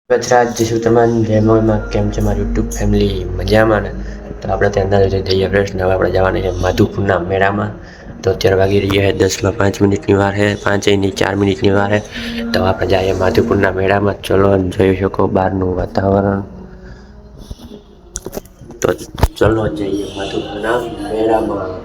ગુજરાત જઈશું તમારી જયમાં કેમ છે મારી યુટ્યુબ ફેમિલી મજામાં ને. તો આપણે ત્યાં જઈએ પ્રશ્ન હવે આપણે જવાના છે માધુપુરના મેળામાં. તો અત્યારે વાગી રહ્યા છે 10 માં 5 મિનિટની વાર છે, 5 ની 4 મિનિટની વાર છે. તો આપણે જઈએ માધુપુરના મેળામાં. ચલો જોઈ શકો બહારનું વાતાવરણ. તો ચલો જઈએ માધુપુરના મેળામાં.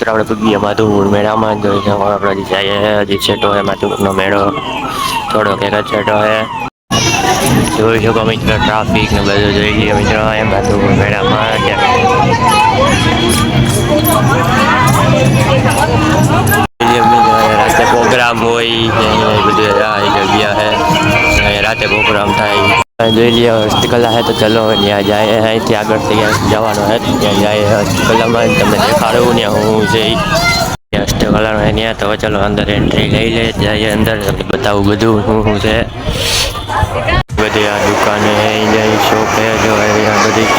આપણે પૂગીએ માધુપુર મેળામાં. જોઈ આપણે જઈએ હજી છેટો છે માધુપુરનો મેળો, થોડોક એક જ છેટો છે. જોઈ શકો મિત્રો ટ્રાફિક ને બધું જોઈ લઈએ મિત્રો એમ માધુપુર મેળામાં. રાતે પ્રોગ્રામ હોય બધું આ જગ્યા છે, રાતે પ્રોગ્રામ થાય. જોઈ લઈએ હસ્તકલા છે તો ચલો ત્યાં જાય. અહીંથી આગળથી જવાનો છે ત્યાં જાય હસ્તકલામાં. તમને દેખાડું ત્યાં હું છે હસ્તકલાનો છે ત્યાં. તો ચલો અંદર એન્ટ્રી લઈ લે જાય, અંદર બતાવું બધું શું છે. બધી આ દુકાને જાય શોપ છે જો અહીંયા બધી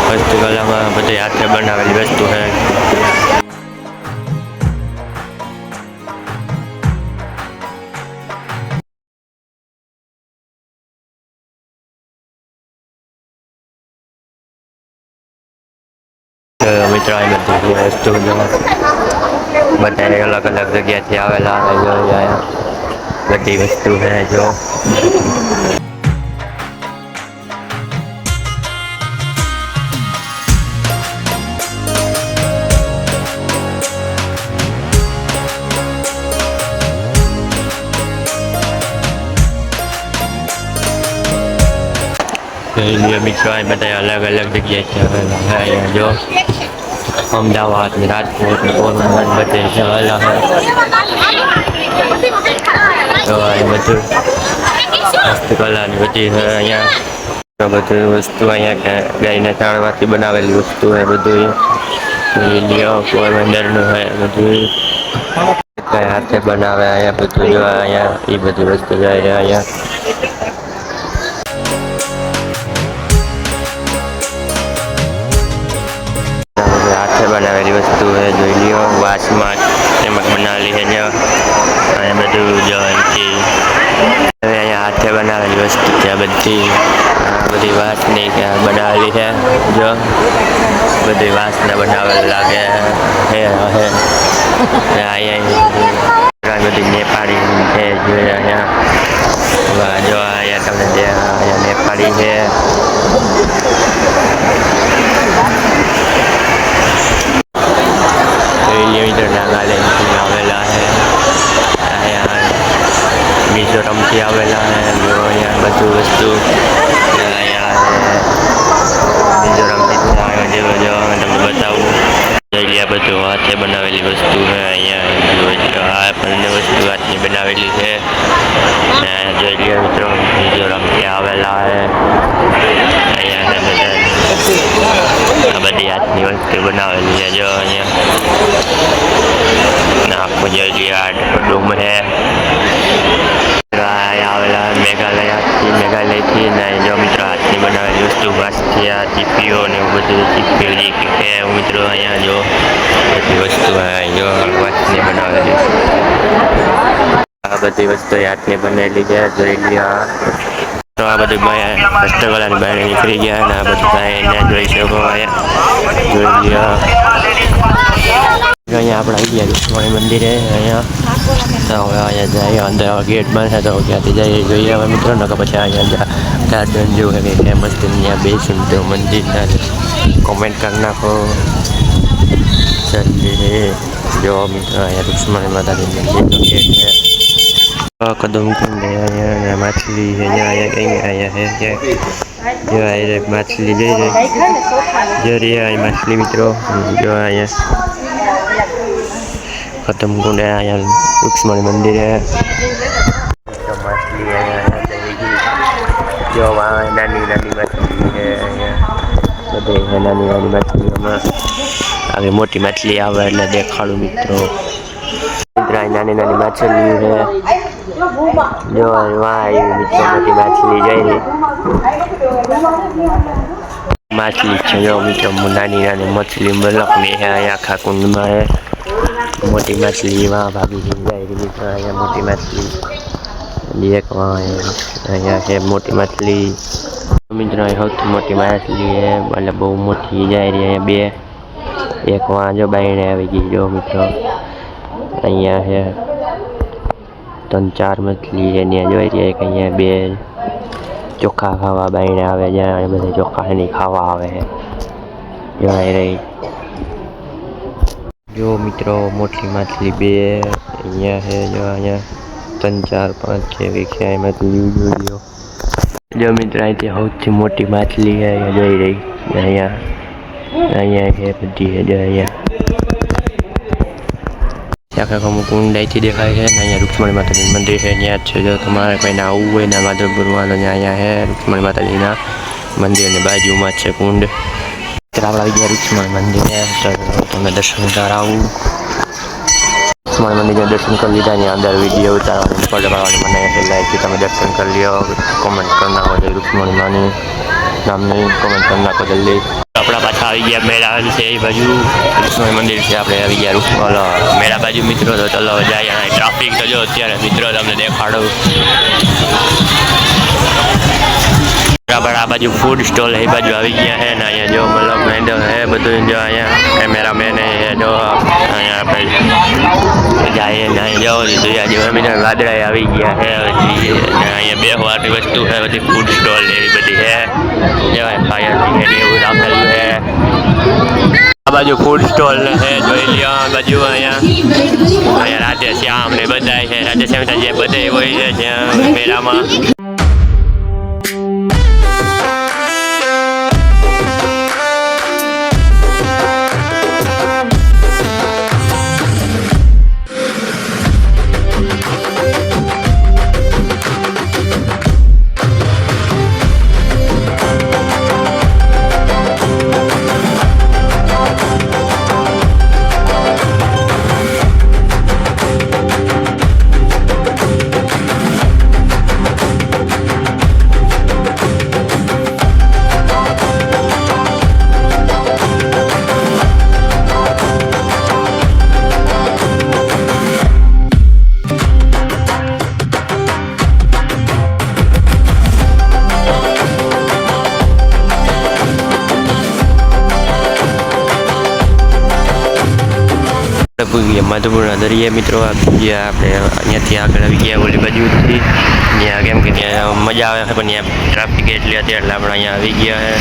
હસ્તકલામાં બધી હાથે બનાવેલી વસ્તુ છે. મિત્રો આ બધી વસ્તુ બધા અલગ અલગ જગ્યાથી આવેલા છે. બધી વસ્તુ છે જો. મિત્રો આ બધા અલગ અલગ જગ્યાએથી આવેલા છે. અહીંયા જો અમદાવાદ ને રાજકોટ ને પોરબંદર બધે આવેલા છે. તો આ બધું હસ્તકલાની બધી છે અહીંયા. બધી વસ્તુ અહીંયા ગાયને ચાળવાથી બનાવેલી વસ્તુ છે બધું. પોરબંદરનું છે બધું હાથે બનાવે અહીંયા બધું જો અહીંયા એ બધી વસ્તુ જાય અહીંયા. બનાવેલી વસ્તુ છે જોઈ લ્યો. વાસમાં એમાં બનાવેલી છે જો અહીંયા બધું જો અહીંથી અહીંયા હાથે બનાવેલી વસ્તુ છે બધી. બધી વાસની બનાવેલી છે જો. બધી વાસને બનાવેલ લાગે હે અહીંયા બધી નેપાળી છે જોઈએ અહીંયા. જો અહીંયા તમને અહીંયા નેપાળી છે. નાગાલેન્ડથી આવેલા છે, અહીંયા મિઝોરમથી આવેલા છે. અહીંયા બધું વસ્તુ અહીંયા મિઝોરમથી જેવો જો તમને બતાવું. જોઈ લે બધું હાથે બનાવેલી વસ્તુ છે અહીંયા. આ પણ વસ્તુ હાથની બનાવેલી છે. જોઈ લે મિત્રો મિઝોરમથી આવેલા છે. અહીંયા બધા આ બધી હાથની વસ્તુ બનાવેલી છે જો અહીંયા. આખું જોઈ લઈએ આ ડૂમ છે આવેલા મેઘાલયથી ને જો મિત્રો હાથની બનાવેલી વસ્તુ વાંસથી આ ચીપીઓ ને એવું બધું ચીપીઓ જે કે મિત્રો અહીંયા જો બધી વસ્તુ જો વાંસની બનાવેલી. આ બધી વસ્તુ હાથની બનેલી છે જોઈ લ્યો. તો આ બધું હસ્તકલાની બહાર નીકળી ગયા અને આ બધું જોઈ શકો અહીંયા જોઈ લ્યો. અહીંયા આપણે આવી ગયા રૂક્ષ્મણી મંદિરે અહીંયા તો હવે અહીંયા જઈએ અંદર ગેટ બંધ છે તો ક્યાંથી જઈએ જોઈએ હવે મિત્રો નકર પછી અહીંયા ગાર્ડન જેવું છે કંઈ ફેમસ ત્યાં બેસીને તો મંદિરના કોમેન્ટ કરી નાખો ચાલીએ જો મિત્રો અહીંયા રૂક્ષ્મણી માતાજી મંદિરનો ગેટ છે કદમ કુંડ અહીંયા માછલી છે અહીંયા છે જો અહીંયા માછલી જઈ રહી જો રહી અહીં માછલી મિત્રો જો અહીંયા કદમ કુંડ અહીંયા રૂક્ષ્મણી મંદિર है तो मछली है जो वहाँ नानी नानी मछली है બધે નાની નાની મછલીઓમાં આવી મોટી મછલી આવે એટલે દેખાડું મિત્રો નાની નાની માછલી છે જો વાહ આવી મિત્રો મોટી માછલી જઈ રહી માછલી છે જો મિત્રો નાની નાની મછલી બલકની છે અહીંયા આખા કુંડમાં है मोटी मछली वहाँ भाभी जाएगी मित्र यहाँ मोटी मछली एक वहाँ है मोटी मछली मित्र सौથી मोटी मछली है मतलब बहुत मोटी जा रही है बे एक वहाँ जो बायणे આવી ગઈ જો મિત્રો અહીંયા है 3-4 मछली है ત્યાં જોઈ રહી કે અહીંયા બે ચોખા ખાવા બાયણે આવે જ્યાં બધા ચોખા એની ખાવા આવે છે જોઈ રહી जो मित्रों मोटी मछली बे अँ है जो अँ 3-4-5 6 विख्या मछली जो मित्र अँ सौથી मोटी मछली है अँ जी रही अँ है बड़ी है जो अँ कुंड थी देखाय है अँ रूक्ष्मणी माताजी मंदिर है अँ जो तमारे कोई आवू हो माधवपुर वालों अँ है रूक्ष्मणी माताजी मंदिर ने बाजू में है कुंड આપણે ગયા રૂક્ષ્મણી મંદિરે તો તમે દર્શન કરાવું રૂક્ષ્મણી મંદિરે દર્શન કરી લીધા ત્યાં અંદર વિડીયો ઉતારવાની ફોટો પાડવાની મને એટલે લાઈકથી તમે દર્શન કરી લ્યો કોમેન્ટ કરી નાખો જો રૂક્ષ્મણી માની નામની કોમેન્ટ કરી નાખો જલ્દી આપણા પાછા આવી ગયા મેળા છે એ બાજુ રૂક્ષ્મણી મંદિર છે આપણે આવી ગયા રૂક્ષ્મણી મેળા બાજુ મિત્રો તો ચલો જાય ટ્રાફિક તો જો અત્યારે મિત્રો તમને દેખાડો बराबर आ बाजू फूड स्टॉल है बाजू आ गया है ना यहाँ जो मतलब मैंडो है બધું जो અહીંયા कैमरा मैन है जो અહીંયા આપણે જાય ના જો આજે મિત્રો વાદળા આવી ગયા છે અહીંયા બેસવાની વસ્તુ છે બધી ફૂડ સ્ટોલ એવી બધી છે જો ફાયર બ્રિગેડ એવું રાખેલું છે આ બાજુ ફૂડ સ્ટોલ છે જોઈ લ્યો આ બાજુ અહીંયા રાધે શ્યામ ને બધા છે રાધે શ્યામ જે બધે હોય છે જ્યાં મેળામાં માધવપુરના દરિયા મિત્રો ગયા આપણે અહીંયાથી આગળ આવી ગયા ઓલી બાજુથી ત્યાં કેમ કે ત્યાં મજા આવે છે પણ ત્યાં ટ્રાફિક એટલી હતી એટલે આપણે અહીંયા આવી ગયા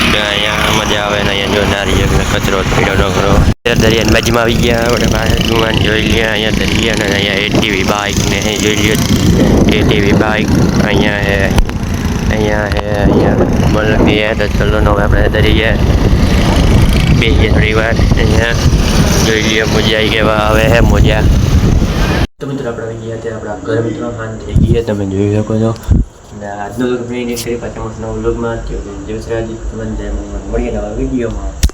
છે અહીંયા મજા આવે ને અહીંયા જો નારિયેળ ને કચરો પીડો ન કરો દરિયાની બાજુમાં આવી ગયા આપણે બાજુમાં જોઈ લઈએ અહીંયા દરિયા ને અહીંયા એટીવી બાઇક ને જોઈ લઈએ એટીવી બાઇક અહીંયા હે અહીંયા મતલબ કે તો ચલો ને આપણે દરિયા બે થોડી વાર અહીંયા જોઈ લઈએ મોજા કેવા આવે હે મોજા તો મિત્રો આપણે આવી ગયા ત્યાં આપણા ઘર મિત્રો હાન થઈ ગયા તમે જોઈ શકો છો અને આજનો લોગ ફ્રેન્ડ એક ફરી પાછા નવો લોગમાં જય શ્રી રાજી તમને મળીએ નવા વિડીયોમાં